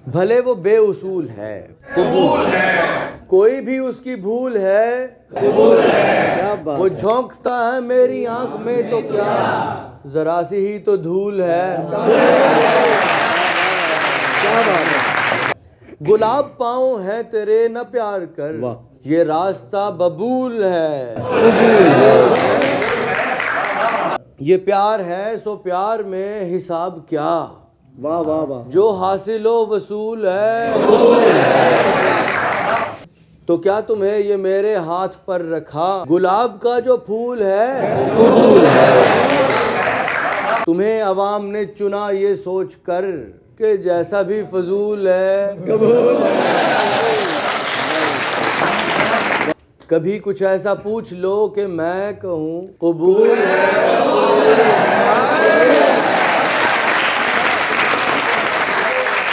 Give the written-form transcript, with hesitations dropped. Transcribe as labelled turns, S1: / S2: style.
S1: भले वो बेउसूल है,
S2: कबूल है,
S1: कोई भी उसकी भूल है,
S2: कबूल है,
S3: क्या बात
S1: वो
S3: है।
S1: झोंकता है मेरी आंख में तो क्या, जरा सी ही तो धूल है।
S3: क्या बात है।
S1: गुलाब पाँव है तेरे न प्यार कर,
S3: वाह।
S1: ये रास्ता बबूल है। ये प्यार है सो प्यार में हिसाब क्या,
S3: वाह वाह वाह।
S1: जो हासिलो वसूल है। तो क्या तुम्हें ये मेरे हाथ पर रखा गुलाब का जो फूल है, कबूल है। तुम्हें अवाम ने चुना ये सोच कर कि जैसा भी फजूल है,
S3: कबूल है।
S1: कभी कुछ ऐसा पूछ लो कि मैं कहूँ कबूल है।